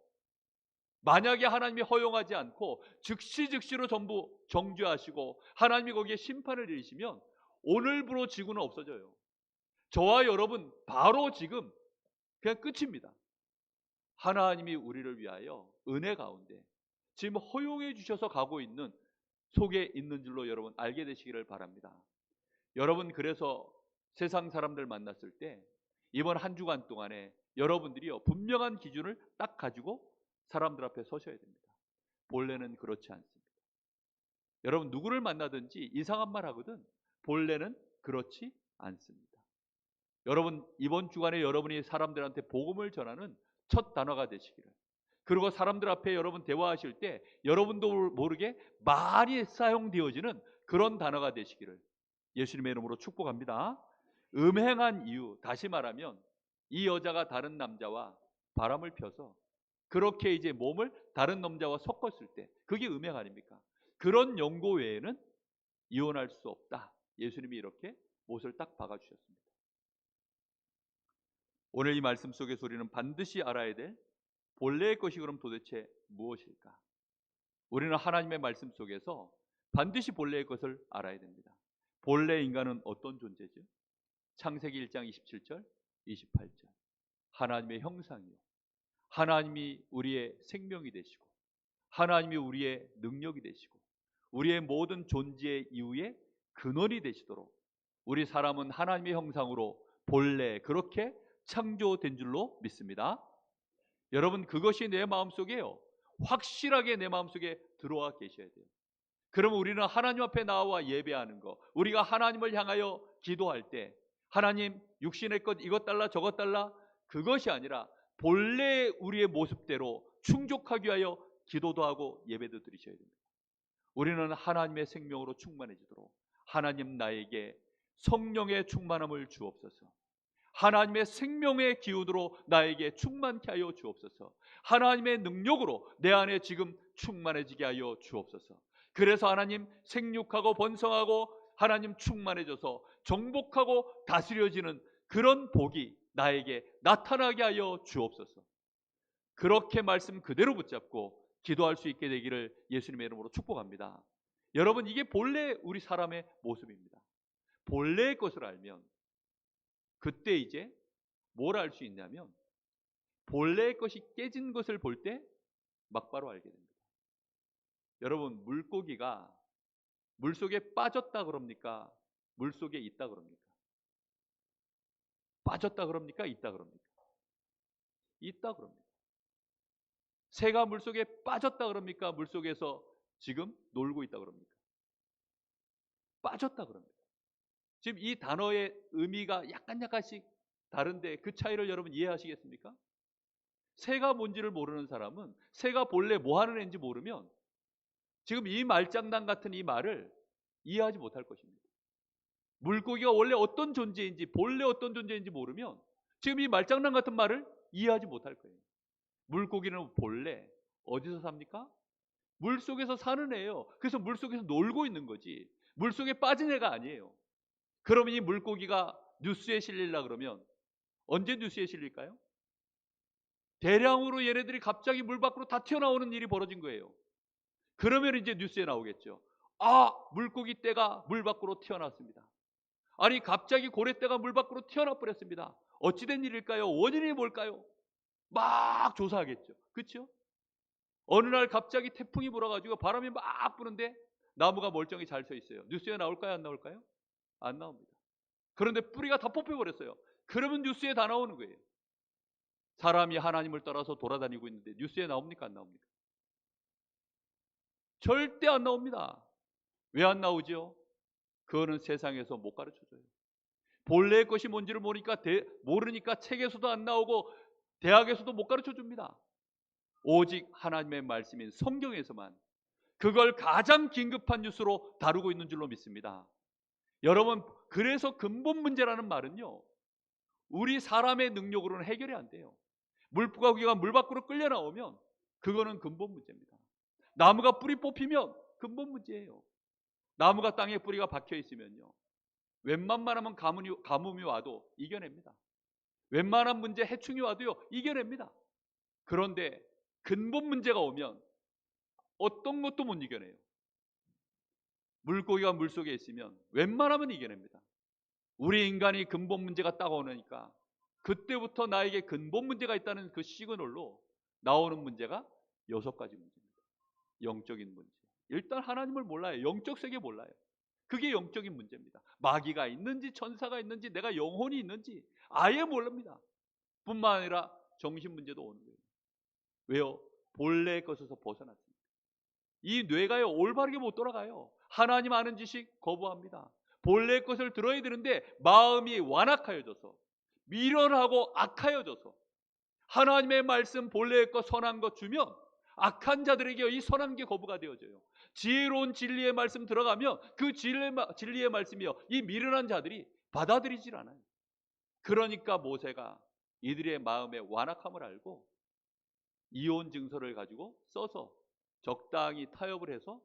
만약에 하나님이 허용하지 않고 즉시즉시로 전부 정죄하시고 하나님이 거기에 심판을 내리시면 오늘부로 지구는 없어져요. 저와 여러분 바로 지금 그냥 끝입니다. 하나님이 우리를 위하여 은혜 가운데 지금 허용해 주셔서 가고 있는 속에 있는 줄로 여러분 알게 되시기를 바랍니다. 여러분 그래서 세상 사람들 만났을 때 이번 한 주간 동안에 여러분들이요 분명한 기준을 딱 가지고 사람들 앞에 서셔야 됩니다. 본래는 그렇지 않습니다. 여러분 누구를 만나든지 이상한 말 하거든 본래는 그렇지 않습니다. 여러분 이번 주간에 여러분이 사람들한테 복음을 전하는 첫 단어가 되시기를, 그리고 사람들 앞에 여러분 대화하실 때 여러분도 모르게 많이 사용되어지는 그런 단어가 되시기를 예수님의 이름으로 축복합니다. 음행한 이유, 다시 말하면 이 여자가 다른 남자와 바람을 펴서 그렇게 이제 몸을 다른 남자와 섞었을 때 그게 음행 아닙니까? 그런 연고 외에는 이혼할 수 없다. 예수님이 이렇게 못을 딱 박아주셨습니다. 오늘 이 말씀 속에서 우리는 반드시 알아야 될 본래의 것이 그럼 도대체 무엇일까? 우리는 하나님의 말씀 속에서 반드시 본래의 것을 알아야 됩니다. 본래 인간은 어떤 존재죠? 창세기 1장 27절, 28절. 하나님의 형상이요. 하나님이 우리의 생명이 되시고 하나님이 우리의 능력이 되시고 우리의 모든 존재의 이유의 근원이 되시도록 우리 사람은 하나님의 형상으로 본래 그렇게 창조된 줄로 믿습니다. 여러분 그것이 내 마음속에요 확실하게 내 마음속에 들어와 계셔야 돼요. 그러면 우리는 하나님 앞에 나와 예배하는 거, 우리가 하나님을 향하여 기도할 때 하나님 육신의 것 이것 달라 저것 달라 그것이 아니라 본래 우리의 모습대로 충족하기 위하여 기도도 하고 예배도 드리셔야 됩니다. 우리는 하나님의 생명으로 충만해지도록 하나님 나에게 성령의 충만함을 주옵소서. 하나님의 생명의 기운으로 나에게 충만케 하여 주옵소서. 하나님의 능력으로 내 안에 지금 충만해지게 하여 주옵소서. 그래서 하나님 생육하고 번성하고 하나님 충만해져서 정복하고 다스려지는 그런 복이 나에게 나타나게 하여 주옵소서. 그렇게 말씀 그대로 붙잡고 기도할 수 있게 되기를 예수님의 이름으로 축복합니다. 여러분 이게 본래 우리 사람의 모습입니다. 본래의 것을 알면 그때 이제 뭘 알 수 있냐면 본래의 것이 깨진 것을 볼 때 막바로 알게 됩니다. 여러분 물고기가 물속에 빠졌다 그럽니까? 물속에 있다 그럽니까? 빠졌다 그럽니까? 있다 그럽니까? 있다 그럽니다. 새가 물속에 빠졌다 그럽니까? 물속에서 지금 놀고 있다 그럽니까? 빠졌다 그럽니다. 지금 이 단어의 의미가 약간씩 다른데 그 차이를 여러분 이해하시겠습니까? 새가 뭔지를 모르는 사람은 새가 본래 뭐 하는 애인지 모르면 지금 이 말장난 같은 이 말을 이해하지 못할 것입니다. 물고기가 원래 어떤 존재인지 본래 어떤 존재인지 모르면 지금 이 말장난 같은 말을 이해하지 못할 거예요. 물고기는 본래 어디서 삽니까? 물속에서 사는 애예요. 그래서 물속에서 놀고 있는 거지 물속에 빠진 애가 아니에요. 그러면 이 물고기가 뉴스에 실리려 그러면 언제 뉴스에 실릴까요? 대량으로 얘네들이 갑자기 물 밖으로 다 튀어나오는 일이 벌어진 거예요. 그러면 이제 뉴스에 나오겠죠. 아, 물고기 떼가 물 밖으로 튀어나왔습니다. 아니 갑자기 고래떼가 물 밖으로 튀어나와 버렸습니다. 어찌된 일일까요? 원인이 뭘까요? 막 조사하겠죠. 그렇죠? 어느 날 갑자기 태풍이 불어가지고 바람이 막 부는데 나무가 멀쩡히 잘 서 있어요. 뉴스에 나올까요? 안 나올까요? 안 나옵니다. 그런데 뿌리가 다 뽑혀버렸어요. 그러면 뉴스에 다 나오는 거예요. 사람이 하나님을 따라서 돌아다니고 있는데 뉴스에 나옵니까? 안 나옵니까? 절대 안 나옵니다. 왜 안 나오죠? 그거는 세상에서 못 가르쳐줘요. 본래의 것이 뭔지를 모르니까 책에서도 안 나오고 대학에서도 못 가르쳐줍니다. 오직 하나님의 말씀인 성경에서만 그걸 가장 긴급한 뉴스로 다루고 있는 줄로 믿습니다. 여러분, 그래서 근본 문제라는 말은요, 우리 사람의 능력으로는 해결이 안 돼요. 물고기가 물 밖으로 끌려 나오면 그거는 근본 문제입니다. 나무가 뿌리 뽑히면 근본 문제예요. 나무가 땅에 뿌리가 박혀 있으면요, 웬만하면 가뭄이 와도 이겨냅니다. 웬만한 문제, 해충이 와도요, 이겨냅니다. 그런데 근본 문제가 오면 어떤 것도 못 이겨내요. 물고기가 물속에 있으면 웬만하면 이겨냅니다. 우리 인간이 근본 문제가 딱 오니까 그때부터 나에게 근본 문제가 있다는 그 시그널로 나오는 문제가 6가지 문제입니다. 영적인 문제. 일단 하나님을 몰라요. 영적 세계 몰라요. 그게 영적인 문제입니다. 마귀가 있는지 천사가 있는지 내가 영혼이 있는지 아예 모릅니다. 뿐만 아니라 정신 문제도 오는 거예요. 왜요? 본래의 것에서 벗어났습니다. 이 뇌가요, 올바르게 못 돌아가요. 하나님 아는 지식 거부합니다. 본래의 것을 들어야 되는데 마음이 완악하여져서 미련하고 악하여져서 하나님의 말씀 본래의 것 선한 것 주면 악한 자들에게 이 선한 게 거부가 되어져요. 지혜로운 진리의 말씀 들어가면 그 진리의 말씀이요, 이 미련한 자들이 받아들이질 않아요. 그러니까 모세가 이들의 마음의 완악함을 알고 이혼 증서를 가지고 써서 적당히 타협을 해서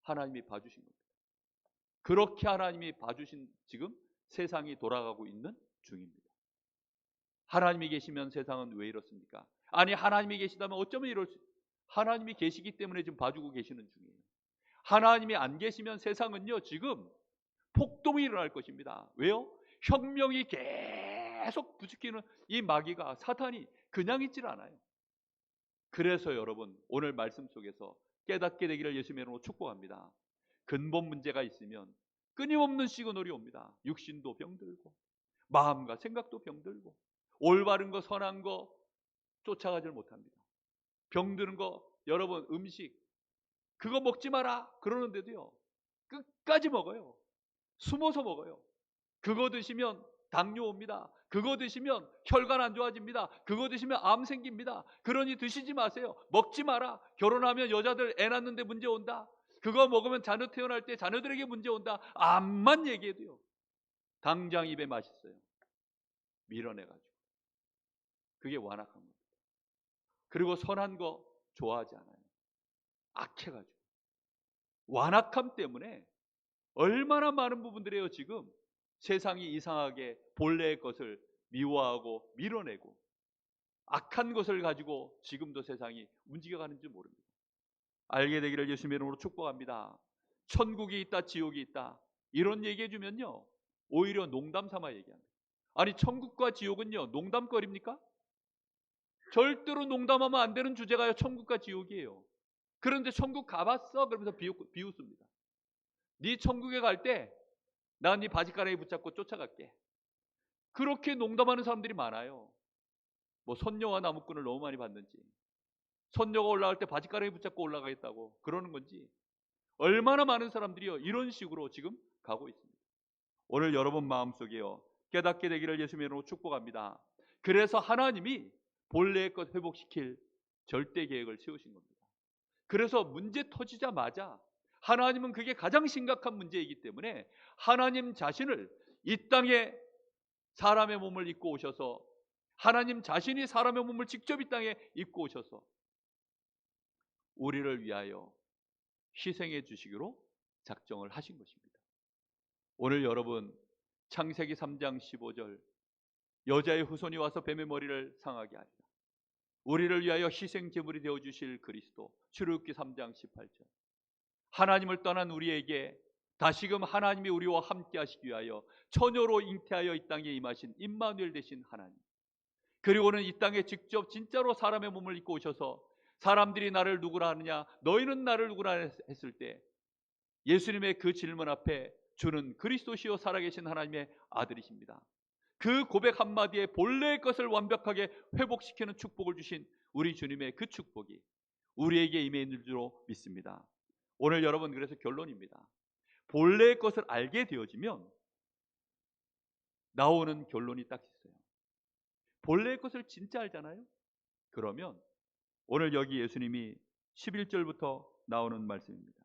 하나님이 봐주신 겁니다. 그렇게 하나님이 봐주신 지금 세상이 돌아가고 있는 중입니다. 하나님이 계시면 세상은 왜 이렇습니까? 아니, 하나님이 계시다면 어쩌면 이럴 수, 하나님이 계시기 때문에 지금 봐주고 계시는 중이에요. 하나님이 안 계시면 세상은요, 지금 폭동이 일어날 것입니다. 왜요? 혁명이 계속 부추기는 이 마귀가, 사탄이 그냥 있질 않아요. 그래서 여러분, 오늘 말씀 속에서 깨닫게 되기를 예수님의 이름으로 축복합니다. 근본 문제가 있으면 끊임없는 시그널이 옵니다. 육신도 병들고 마음과 생각도 병들고 올바른 거 선한 거 쫓아가질 못합니다. 병드는 거, 여러분, 음식 그거 먹지 마라 그러는데도요, 끝까지 먹어요. 숨어서 먹어요. 그거 드시면 당뇨 옵니다. 그거 드시면 혈관 안 좋아집니다. 그거 드시면 암 생깁니다. 그러니 드시지 마세요. 먹지 마라. 결혼하면 여자들 애 낳는데 문제 온다. 그거 먹으면 자녀 태어날 때 자녀들에게 문제 온다. 암만 얘기해도요, 당장 입에 맛있어요. 밀어내가지고. 그게 완악한 겁니다. 그리고 선한 거 좋아하지 않아요. 악해가지고. 완악함 때문에 얼마나 많은 부분들이에요. 지금 세상이 이상하게 본래의 것을 미워하고 밀어내고 악한 것을 가지고 지금도 세상이 움직여가는지 모릅니다. 알게 되기를 예수님의 이름으로 축복합니다. 천국이 있다, 지옥이 있다, 이런 얘기해 주면요, 오히려 농담 삼아 얘기합니다. 아니, 천국과 지옥은요, 농담거리입니까? 절대로 농담하면 안 되는 주제가요, 천국과 지옥이에요. 그런데 천국 가봤어? 그러면서 비웃습니다. 네 천국에 갈 때 나 네 바지가랑이 붙잡고 쫓아갈게. 그렇게 농담하는 사람들이 많아요. 뭐 선녀와 나무꾼을 너무 많이 봤는지, 선녀가 올라갈 때 바지가랑이 붙잡고 올라가겠다고 그러는 건지, 얼마나 많은 사람들이요, 이런 식으로 지금 가고 있습니다. 오늘 여러분 마음속에요, 깨닫게 되기를 예수님의 이름으로 축복합니다. 그래서 하나님이 본래의 것 회복시킬 절대 계획을 세우신 겁니다. 그래서 문제 터지자마자 하나님은 그게 가장 심각한 문제이기 때문에 하나님 자신을 이 땅에 사람의 몸을 입고 오셔서, 하나님 자신이 사람의 몸을 직접 이 땅에 입고 오셔서 우리를 위하여 희생해 주시기로 작정을 하신 것입니다. 오늘 여러분, 창세기 3장 15절, 여자의 후손이 와서 뱀의 머리를 상하게 하리라, 우리를 위하여 희생 제물이 되어 주실 그리스도, 출애굽기 3장 18절, 하나님을 떠난 우리에게 다시금 하나님이 우리와 함께 하시기 위하여 처녀로 잉태하여 이 땅에 임하신 임마누엘 되신 하나님, 그리고는 이 땅에 직접 진짜로 사람의 몸을 입고 오셔서 사람들이 나를 누구라 하느냐, 너희는 나를 누구라 했을 때 예수님의 그 질문 앞에 주는 그리스도시요 살아계신 하나님의 아들이십니다. 그 고백 한마디에 본래의 것을 완벽하게 회복시키는 축복을 주신 우리 주님의 그 축복이 우리에게 임해 있는 줄로 믿습니다. 오늘 여러분, 그래서 결론입니다. 본래의 것을 알게 되어지면 나오는 결론이 딱 있어요. 본래의 것을 진짜 알잖아요. 그러면 오늘 여기 예수님이 11절부터 나오는 말씀입니다.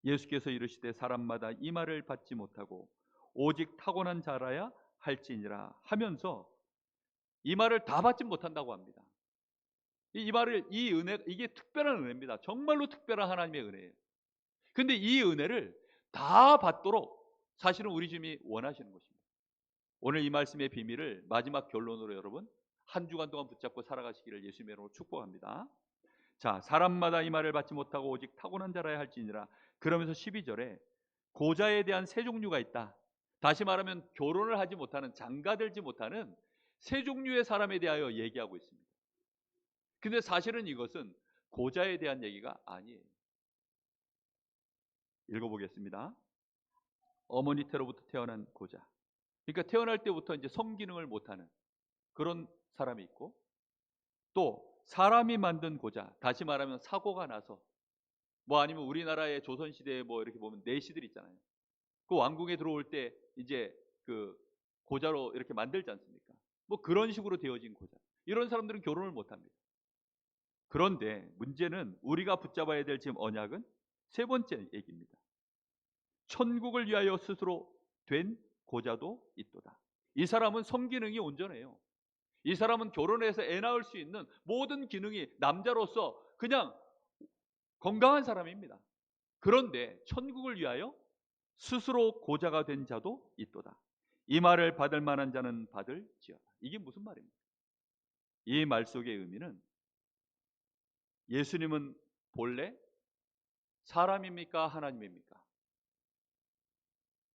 예수께서 이르시되 사람마다 이 말을 받지 못하고 오직 타고난 자라야 할지니라 하면서 이 말을 다 받지 못한다고 합니다. 이 말을, 이 은혜, 이게 특별한 은혜입니다. 정말로 특별한 하나님의 은혜예요. 근데 이 은혜를 다 받도록 사실은 우리 주님이 원하시는 것입니다. 오늘 이 말씀의 비밀을 마지막 결론으로 여러분 한 주간 동안 붙잡고 살아가시기를 예수님의 이름으로 축복합니다. 자, 사람마다 이 말을 받지 못하고 오직 타고난 자라야 할지니라. 그러면서 12절에 고자에 대한 세 종류가 있다. 다시 말하면 결혼을 하지 못하는, 장가들지 못하는 세 종류의 사람에 대하여 얘기하고 있습니다. 근데 사실은 이것은 고자에 대한 얘기가 아니에요. 읽어보겠습니다. 어머니 태로부터 태어난 고자. 그러니까 태어날 때부터 이제 성기능을 못하는 그런 사람이 있고, 또 사람이 만든 고자, 다시 말하면 사고가 나서, 뭐 아니면 우리나라의 조선시대에 뭐 이렇게 보면 내시들 있잖아요. 그 왕궁에 들어올 때 이제 그 고자로 이렇게 만들지 않습니까? 뭐 그런 식으로 되어진 고자. 이런 사람들은 결혼을 못 합니다. 그런데 문제는 우리가 붙잡아야 될 지금 언약은 세 번째 얘기입니다. 천국을 위하여 스스로 된 고자도 있도다. 이 사람은 성기능이 온전해요. 이 사람은 결혼해서 애 낳을 수 있는 모든 기능이 남자로서 그냥 건강한 사람입니다. 그런데 천국을 위하여 스스로 고자가 된 자도 있도다. 이 말을 받을 만한 자는 받을지어다. 이게 무슨 말입니까? 이 말 속의 의미는 예수님은 본래 사람입니까? 하나님입니까?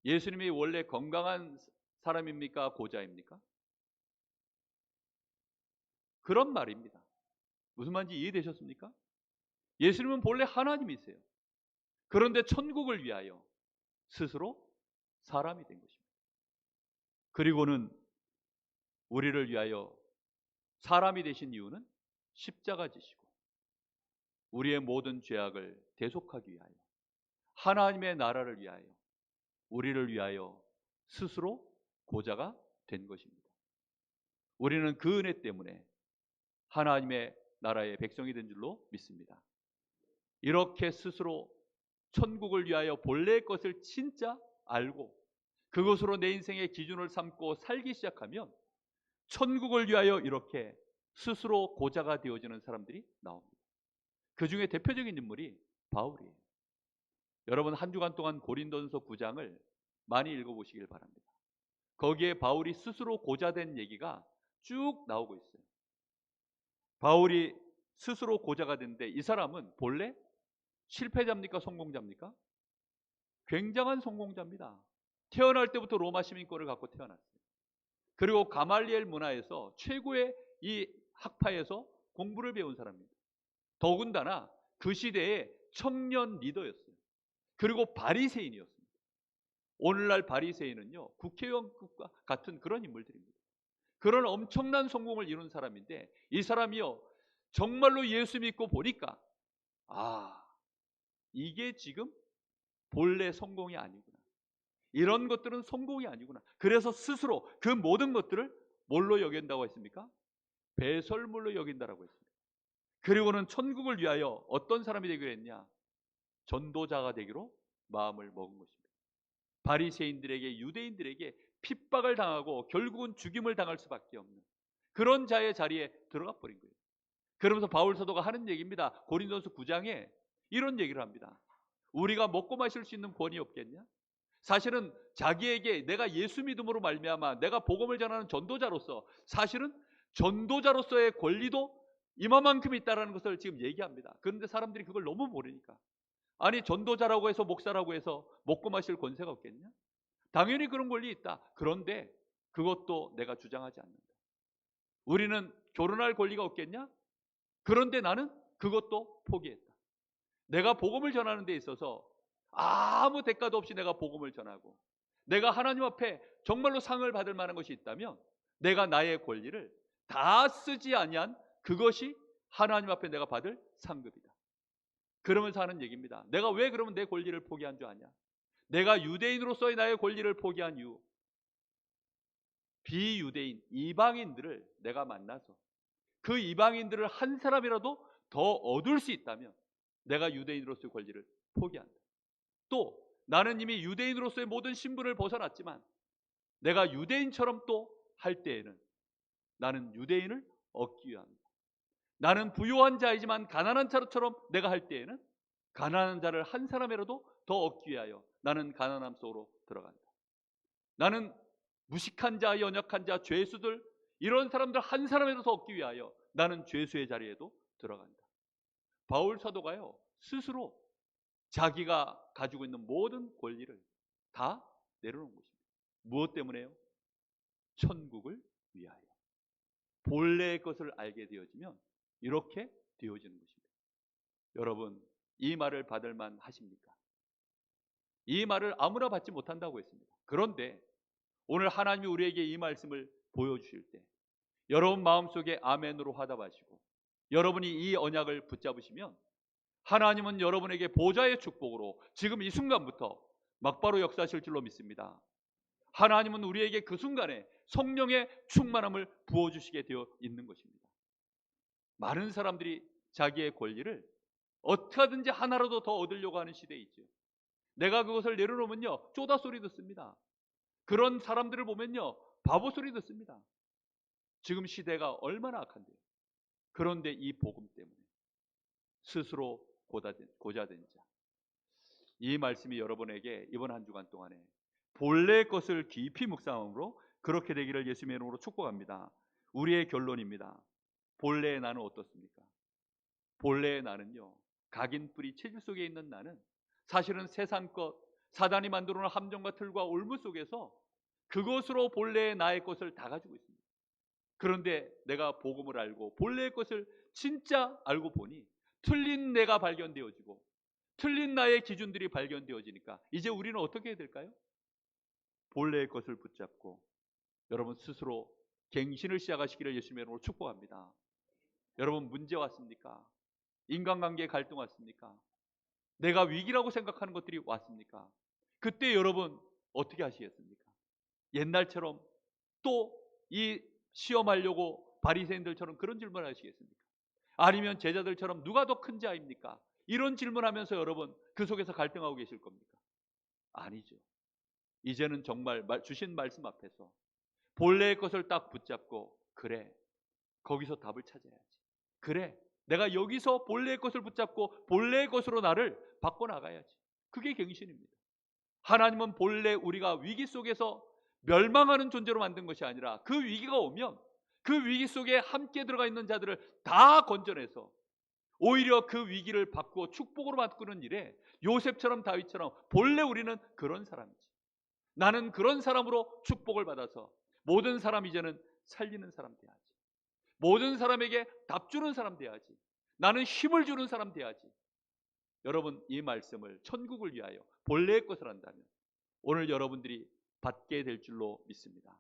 예수님이 원래 건강한 사람입니까? 고자입니까? 그런 말입니다. 무슨 말인지 이해되셨습니까? 예수님은 본래 하나님이세요. 그런데 천국을 위하여 스스로 사람이 된 것입니다. 그리고는 우리를 위하여 사람이 되신 이유는 십자가 지시고 우리의 모든 죄악을 대속하기 위하여, 하나님의 나라를 위하여, 우리를 위하여 스스로 고자가 된 것입니다. 우리는 그 은혜 때문에 하나님의 나라의 백성이 된 줄로 믿습니다. 이렇게 스스로 천국을 위하여 본래의 것을 진짜 알고 그것으로 내 인생의 기준을 삼고 살기 시작하면 천국을 위하여 이렇게 스스로 고자가 되어지는 사람들이 나옵니다. 그 중에 대표적인 인물이 바울이에요. 여러분 한 주간 동안 고린도전서 9장을 많이 읽어보시길 바랍니다. 거기에 바울이 스스로 고자된 얘기가 쭉 나오고 있어요. 바울이 스스로 고자가 됐는데 이 사람은 본래 실패자입니까? 성공자입니까? 굉장한 성공자입니다. 태어날 때부터 로마 시민권을 갖고 태어났어요. 그리고 가말리엘 문화에서 최고의 이 학파에서 공부를 배운 사람입니다. 더군다나 그 시대의 청년 리더였어요. 그리고 바리새인이었습니다. 오늘날 바리새인은요 국회의원과 같은 그런 인물들입니다. 그런 엄청난 성공을 이룬 사람인데 이 사람이요 정말로 예수 믿고 보니까 이게 지금 본래 성공이 아니구나. 이런 것들은 성공이 아니구나. 그래서 스스로 그 모든 것들을 뭘로 여긴다고 했습니까? 배설물로 여긴다라고 했습니다. 그리고는 천국을 위하여 어떤 사람이 되기로 했냐? 전도자가 되기로 마음을 먹은 것입니다. 바리새인들에게, 유대인들에게 핍박을 당하고 결국은 죽임을 당할 수밖에 없는 그런 자의 자리에 들어가 버린 거예요. 그러면서 바울 사도가 하는 얘기입니다. 고린도전서 9장에 이런 얘기를 합니다. 우리가 먹고 마실 수 있는 권위 없겠냐? 사실은 자기에게 내가 예수 믿음으로 말미암아 내가 복음을 전하는 전도자로서 사실은 전도자로서의 권리도 이만큼 있다라는 것을 지금 얘기합니다. 그런데 사람들이 그걸 너무 모르니까 아니 전도자라고 해서 목사라고 해서 먹고 마실 권세가 없겠냐? 당연히 그런 권리 있다. 그런데 그것도 내가 주장하지 않는다. 우리는 결혼할 권리가 없겠냐? 그런데 나는 그것도 포기했다. 내가 복음을 전하는 데 있어서 아무 대가도 없이 내가 복음을 전하고 내가 하나님 앞에 정말로 상을 받을 만한 것이 있다면 내가 나의 권리를 다 쓰지 아니한 그것이 하나님 앞에 내가 받을 상급이다. 그러면서 하는 얘기입니다. 내가 왜 그러면 내 권리를 포기한 줄 아냐? 내가 유대인으로서의 나의 권리를 포기한 이유, 비유대인, 이방인들을 내가 만나서 그 이방인들을 한 사람이라도 더 얻을 수 있다면 내가 유대인으로서의 권리를 포기한다. 또 나는 이미 유대인으로서의 모든 신분을 벗어났지만 내가 유대인처럼 또 할 때에는 나는 유대인을 얻기 위함이다. 나는 부유한 자이지만 가난한 자처럼 내가 할 때에는 가난한 자를 한 사람이라도 더 얻기 위하여 나는 가난함 속으로 들어간다. 나는 무식한 자, 연약한 자, 죄수들 이런 사람들 한 사람이라도 더 얻기 위하여 나는 죄수의 자리에도 들어간다. 바울 사도가요 스스로 자기가 가지고 있는 모든 권리를 다 내려놓은 것입니다. 무엇 때문에요? 천국을 위하여. 본래의 것을 알게 되어지면 이렇게 되어지는 것입니다. 여러분, 이 말을 받을 만 하십니까? 이 말을 아무나 받지 못한다고 했습니다. 그런데 오늘 하나님이 우리에게 이 말씀을 보여주실 때 여러분 마음속에 아멘으로 화답하시고 여러분이 이 언약을 붙잡으시면 하나님은 여러분에게 보좌의 축복으로 지금 이 순간부터 막바로 역사하실 줄로 믿습니다. 하나님은 우리에게 그 순간에 성령의 충만함을 부어주시게 되어 있는 것입니다. 많은 사람들이 자기의 권리를 어떻게 하든지 하나라도 더 얻으려고 하는 시대에 있죠. 내가 그것을 내려놓으면요 쪼다 소리 듣습니다. 그런 사람들을 보면요 바보 소리 듣습니다. 지금 시대가 얼마나 악한데요. 그런데 이 복음 때문에 스스로 고자된 자, 이 말씀이 여러분에게 이번 한 주간 동안에 본래의 것을 깊이 묵상함으로 그렇게 되기를 예수님의 이름으로 축복합니다. 우리의 결론입니다. 본래의 나는 어떻습니까? 본래의 나는요 각인 뿌리 체질 속에 있는 나는 사실은 세상 것, 사단이 만들어 놓은 함정과 틀과 올무 속에서 그것으로 본래의 나의 것을 다 가지고 있습니다. 그런데 내가 복음을 알고 본래의 것을 진짜 알고 보니 틀린 내가 발견되어지고 틀린 나의 기준들이 발견되어지니까 이제 우리는 어떻게 해야 될까요? 본래의 것을 붙잡고 여러분 스스로 갱신을 시작하시기를 예수님의 이름으로 축복합니다. 여러분 문제 왔습니까? 인간관계에 갈등 왔습니까? 내가 위기라고 생각하는 것들이 왔습니까? 그때 여러분 어떻게 하시겠습니까? 옛날처럼 또 이 시험하려고 바리새인들처럼 그런 질문을 하시겠습니까? 아니면 제자들처럼 누가 더 큰 자입니까? 이런 질문하면서 여러분 그 속에서 갈등하고 계실 겁니까? 아니죠. 이제는 정말 주신 말씀 앞에서 본래의 것을 딱 붙잡고 그래 거기서 답을 찾아야지. 그래 내가 여기서 본래의 것을 붙잡고 본래의 것으로 나를 바꿔나가야지. 그게 갱신입니다. 하나님은 본래 우리가 위기 속에서 멸망하는 존재로 만든 것이 아니라 그 위기가 오면 그 위기 속에 함께 들어가 있는 자들을 다 건져내서 오히려 그 위기를 바꾸어 축복으로 바꾸는 일에 요셉처럼 다윗처럼 본래 우리는 그런 사람이지. 나는 그런 사람으로 축복을 받아서 모든 사람 이제는 살리는 사람 돼야지. 모든 사람에게 답 주는 사람 돼야지. 나는 힘을 주는 사람 돼야지. 여러분 이 말씀을 천국을 위하여 본래의 것을 한다면 오늘 여러분들이 받게 될 줄로 믿습니다.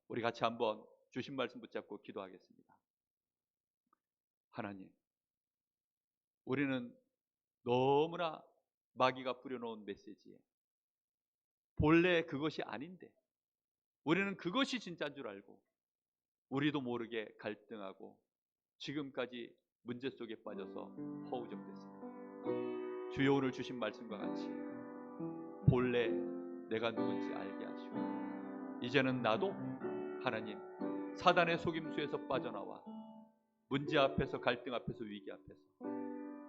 우리 같이 한번 주신 말씀 붙잡고 기도하겠습니다. 하나님, 우리는 너무나 마귀가 뿌려놓은 메시지에 본래 그것이 아닌데 우리는 그것이 진짜인 줄 알고 우리도 모르게 갈등하고 지금까지 문제 속에 빠져서 허우적됐습니다. 주여 오늘 주신 말씀과 같이 본래 내가 누군지 알게 하시고 이제는 나도 하나님 사단의 속임수에서 빠져나와 문제 앞에서 갈등 앞에서 위기 앞에서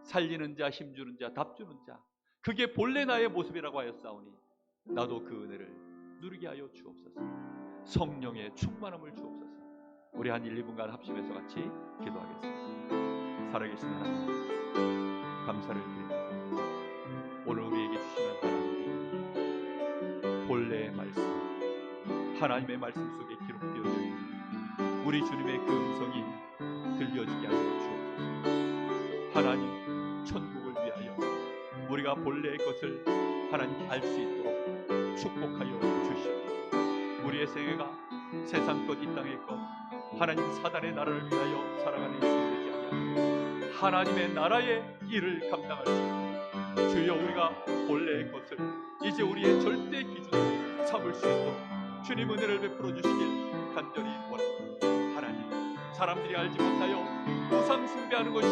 살리는 자, 힘주는 자, 답주는 자 그게 본래 나의 모습이라고 하였사오니 나도 그 은혜를 누리게 하여 주옵소서. 성령의 충만함을 주옵소서. 우리 한 1, 2분간 합심해서 같이 기도하겠습니다. 살아계신 하나님 감사를 드립니다. 오늘 우리에게 주시는 하나님 본래의 말씀 하나님의 말씀 속에 기록되어져 있는 우리 주님의 그 음성이 들려지게 하여 주옵소서. 하나님 천국을 위하여 우리가 본래의 것을 하나님 알 수 있도록 축복하여 주시옵소서. 우리의 생애가 세상 것 이 땅의 것 하나님 사단의 나라를 위하여 살아가는 인생이 되지 않게 하나님의 나라의 일을 감당할 수 있도록 주여 우리가 본래의 것을 이제 우리의 절대 기준으로 삼을 수 있도록 주님 은혜를 베풀어 주시길 간절히 원합니다. 하나님 사람들이 알지 못하여 우상 숭배하는 것이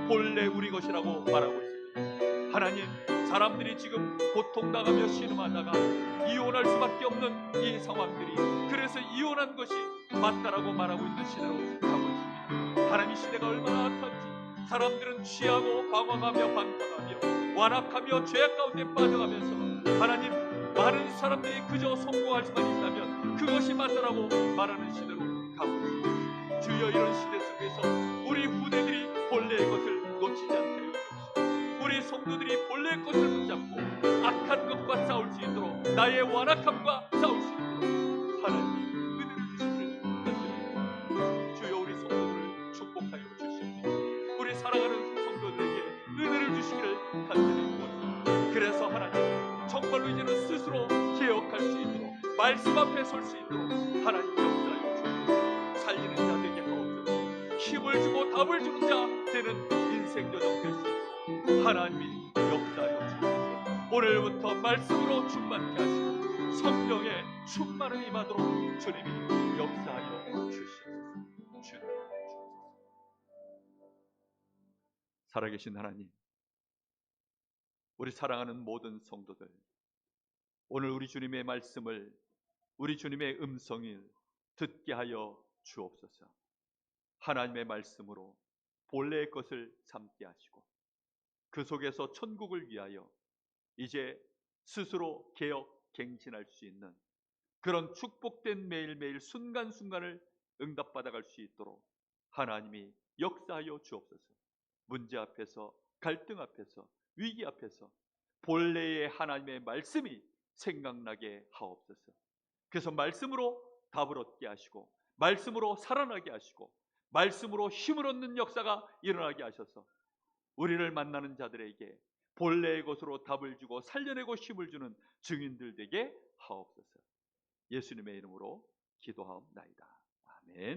본래 우리 것이라고 말하고 있습니다. 하나님, 사람들이 지금 고통당하며 신음하다가 이혼할 수밖에 없는 이 상황들이, 그래서 이혼한 것이 맞다라고 말하고 있는 시대로 가고 있습니다. 하나님, 시대가 얼마나 악한지, 사람들은 취하고 방황하며 방탕하며 완악하며 죄악 가운데 빠져가면서 하나님, 많은 사람들이 그저 성공할 수만 있다면 그것이 맞다라고 말하는 시대로 가고 있습니다. 주여, 이런 시대 속에서 우리 후대들이 본래의 것을 놓치지 않게 하여 주옵시고, 우리 성도들이 본래의 것을 붙잡고 악한 것과 싸울 수 있도록, 나의 완악함과 싸울 수 있도록 하나님이 은혜를 주시기를 간절히 주여, 우리 성도들을 축복하여 주시옵소서. 우리 사랑하는 성도들에게 은혜를 주시기를 간절히 원합니다. 그래서 하나님, 정말로 이제는 스스로 개혁할 수 있도록, 말씀 앞에 설 수 있도록 하나님 역사하여 주옵소서. 살리는 자 되게 하옵소서. 힘을 주고 답을 주는 자 되는 인생 여정 될 수 있도록 하나님이 역사하여 주옵소서. 오늘부터 말씀으로 충만케 하시고 성령의 충만을 임하도록 주님이 역사하여 주시옵소서. 주님, 살아계신 하나님, 우리 사랑하는 모든 성도들, 오늘 우리 주님의 말씀을, 우리 주님의 음성을 듣게 하여 주옵소서. 하나님의 말씀으로 본래의 것을 삼게 하시고 그 속에서 천국을 위하여 이제 스스로 개혁 갱신할 수 있는 그런 축복된 매일매일 순간순간을 응답받아갈 수 있도록 하나님이 역사하여 주옵소서. 문제 앞에서, 갈등 앞에서, 위기 앞에서 본래의 하나님의 말씀이 생각나게 하옵소서. 그래서 말씀으로 답을 얻게 하시고, 말씀으로 살아나게 하시고, 말씀으로 힘을 얻는 역사가 일어나게 하셔서 우리를 만나는 자들에게 본래의 것으로 답을 주고 살려내고 힘을 주는 증인들 되게 하옵소서. 예수님의 이름으로 기도하옵나이다. 아멘.